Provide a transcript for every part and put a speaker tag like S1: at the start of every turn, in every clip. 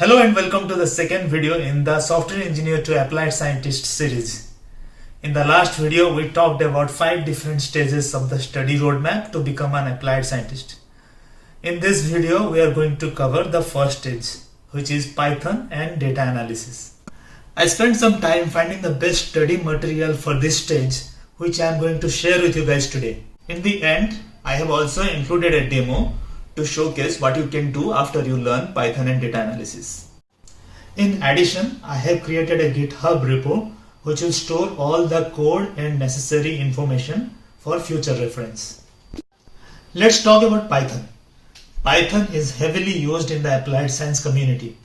S1: Hello and welcome to the second video in the Software Engineer to Applied Scientist series. In the last video, we talked about 5 different stages of the study roadmap to become an applied scientist. In this video, we are going to cover the first stage, which is Python and data analysis. I spent some time finding the best study material for this stage, which I am going to share with you guys today. In the end, I have also included a demo to showcase what you can do after you learn Python and data analysis. In addition, I have created a GitHub repo which will store all the code and necessary information for future reference. Let's talk about Python. Python is heavily used in the applied science community.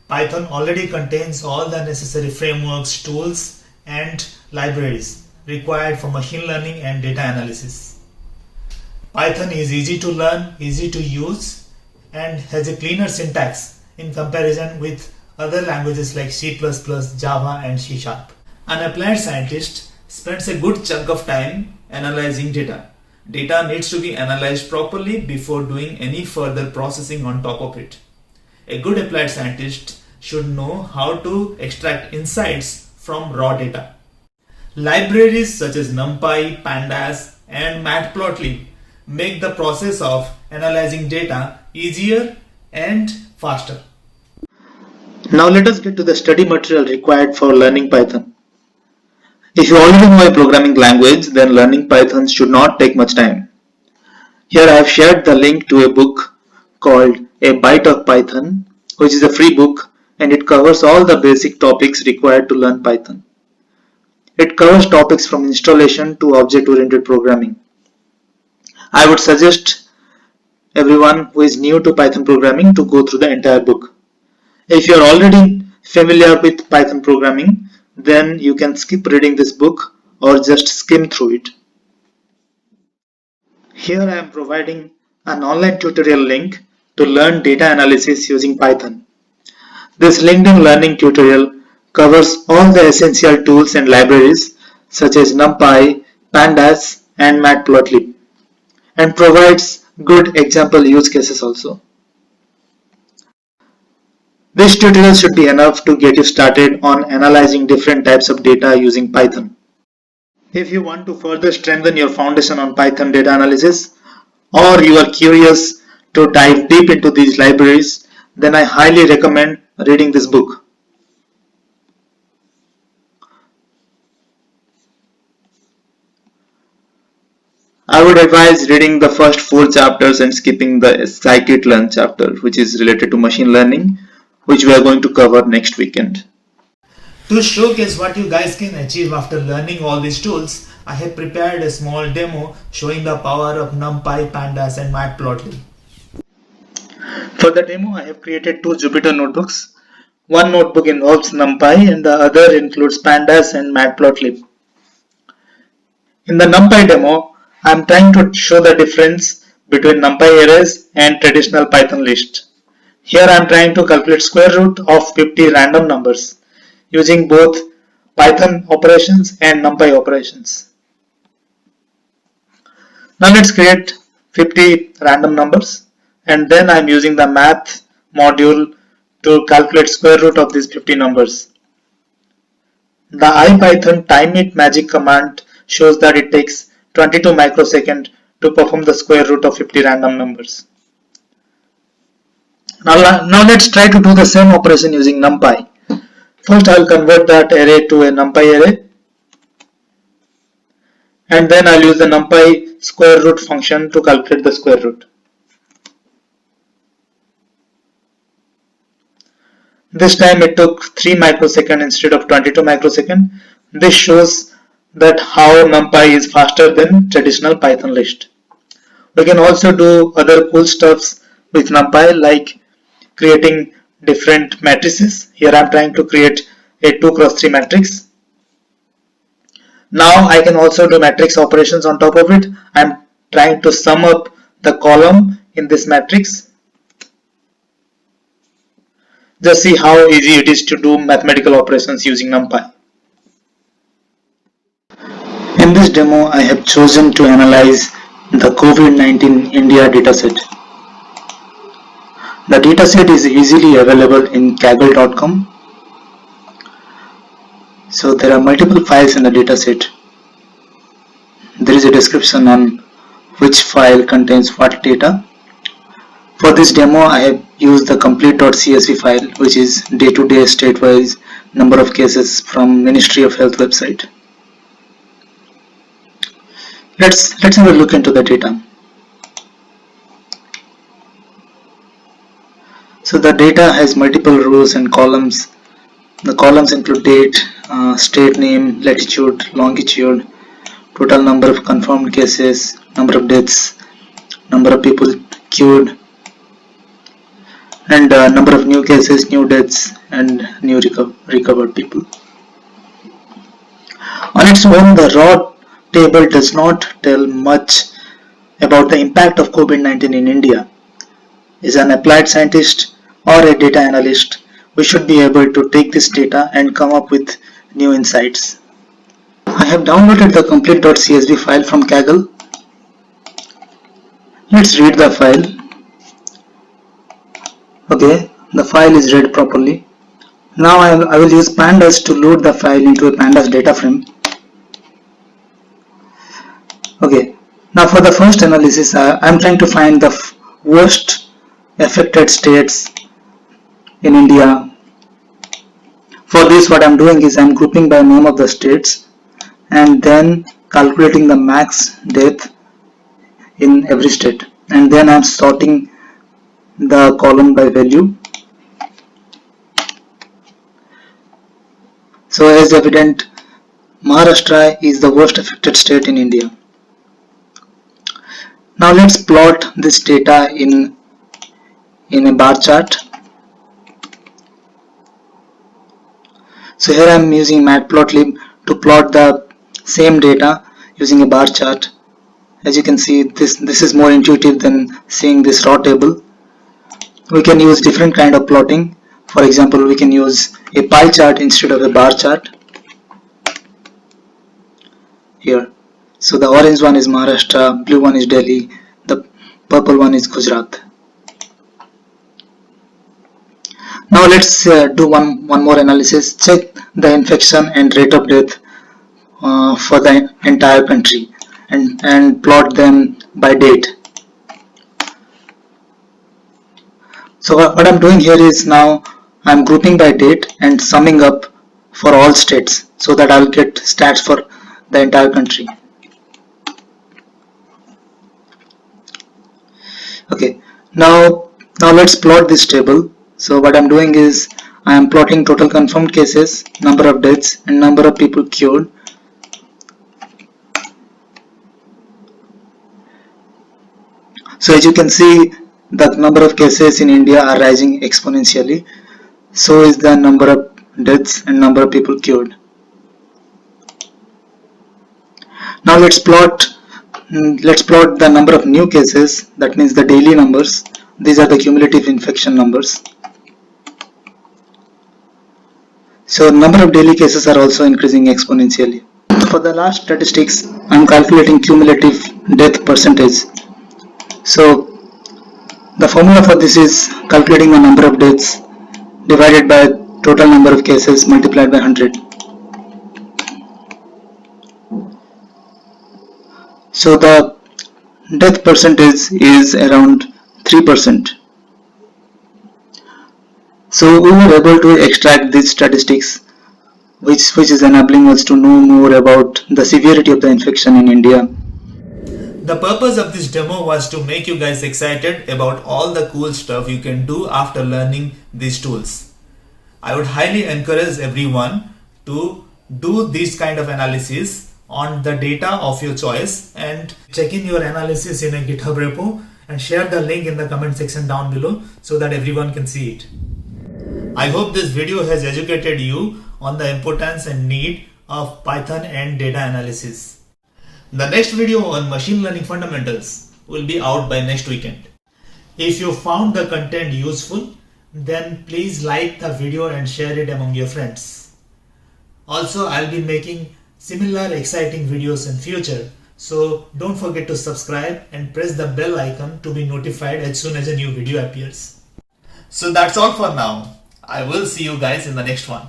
S1: Python already contains all the necessary frameworks, tools, and libraries required for machine learning and data analysis. Python is easy to learn, easy to use, and has a cleaner syntax in comparison with other languages like C++, Java, and C#. An applied scientist spends a good chunk of time analyzing data. Data needs to be analyzed properly before doing any further processing on top of it. A good applied scientist should know how to extract insights from raw data. Libraries such as NumPy, Pandas, and Matplotlib make the process of analyzing data easier and faster.
S2: Now let us get to the study material required for learning Python. If you already know a programming language, then learning Python should not take much time. Here I have shared the link to a book called A Byte of Python, which is a free book, and it covers all the basic topics required to learn Python. It covers topics from installation to object-oriented programming. I would suggest everyone who is new to Python programming to go through the entire book. If you are already familiar with Python programming, then you can skip reading this book or just skim through it. Here I am providing an online tutorial link to learn data analysis using Python. This LinkedIn Learning tutorial covers all the essential tools and libraries such as NumPy, Pandas, and Matplotlib, and provides good example use cases also. This tutorial should be enough to get you started on analyzing different types of data using Python. If you want to further strengthen your foundation on Python data analysis, or you are curious to dive deep into these libraries, then I highly recommend reading this book. I would advise reading the first 4 chapters and skipping the scikit-learn chapter, which is related to machine learning, which we are going to cover next weekend.
S1: To showcase what you guys can achieve after learning all these tools, I have prepared a small demo showing the power of NumPy, Pandas, and Matplotlib.
S2: For the demo, I have created 2 Jupyter notebooks. One notebook involves NumPy and the other includes Pandas and Matplotlib. In the NumPy demo, I am trying to show the difference between NumPy arrays and traditional Python list. Here I am trying to calculate square root of 50 random numbers using both Python operations and NumPy operations. Now let's create 50 random numbers, and then I am using the math module to calculate square root of these 50 numbers. The IPython timeit magic command shows that it takes 22 microseconds to perform the square root of 50 random numbers. Now let's try to do the same operation using NumPy. First I will convert that array to a NumPy array, and then I will use the NumPy square root function to calculate the square root. This time it took 3 microseconds instead of 22 microseconds. This shows that how NumPy is faster than traditional Python list. We can also do other cool stuffs with NumPy, like creating different matrices. Here I am trying to create a 2x3 matrix. Now I can also do matrix operations on top of it. I am trying to sum up the column in this matrix. Just see how easy it is to do mathematical operations using NumPy. In this demo, I have chosen to analyze the COVID-19 India dataset. The dataset is easily available in kaggle.com. So there are multiple files in the dataset. There is a description on which file contains what data. For this demo, I have used the complete.csv file, which is day-to-day state-wise number of cases from Ministry of Health website. Let's have a look into the data. So the data has multiple rows and columns. The columns include date, state name, latitude, longitude, total number of confirmed cases, number of deaths, number of people cured, and number of new cases, new deaths, and new recovered people. On its own, the raw table does not tell much about the impact of COVID-19 in India. As an applied scientist or a data analyst, we should be able to take this data and come up with new insights. I have downloaded the complete.csv file from Kaggle. Let's read the file. Okay, the file is read properly. Now I will use pandas to load the file into a pandas data frame. Okay, now for the first analysis, I am trying to find the worst affected states in India. For this, what I am doing is I am grouping by name of the states and then calculating the max death in every state, and then I am sorting the column by value. So as evident, Maharashtra is the worst affected state in India. Now let's plot this data in a bar chart. So here I am using Matplotlib to plot the same data using a bar chart. As you can see, this is more intuitive than seeing this raw table. We can use different kind of plotting. For example, we can use a pie chart instead of a bar chart. Here. So the orange one is Maharashtra, blue one is Delhi, the purple one is Gujarat. Now let's do one more analysis. Check the infection and rate of death for the entire country and plot them by date. So what I'm doing here is now I'm grouping by date and summing up for all states so that I'll get stats for the entire country. Okay, now let's plot this table. So what I'm doing is I am plotting total confirmed cases, number of deaths, and number of people cured. So as you can see, the number of cases in India are rising exponentially. So is the number of deaths and number of people cured. Now let's plot the number of new cases, that means the daily numbers. These are the cumulative infection numbers. So number of daily cases are also increasing exponentially. For the last statistics, I am calculating cumulative death percentage. So the formula for this is calculating the number of deaths divided by total number of cases multiplied by 100. So the death percentage is around 3%. So we were able to extract these statistics, which is enabling us to know more about the severity of the infection in India.
S1: The purpose of this demo was to make you guys excited about all the cool stuff you can do after learning these tools. I would highly encourage everyone to do this kind of analysis on the data of your choice and check in your analysis in a GitHub repo and share the link in the comment section down below so that everyone can see it. I hope this video has educated you on the importance and need of Python and data analysis. The next video on machine learning fundamentals will be out by next weekend. If you found the content useful, then please like the video and share it among your friends. Also, I'll be making similar exciting videos in future, so don't forget to subscribe and press the bell icon to be notified as soon as a new video appears. So that's all for now. I will see you guys in the next one.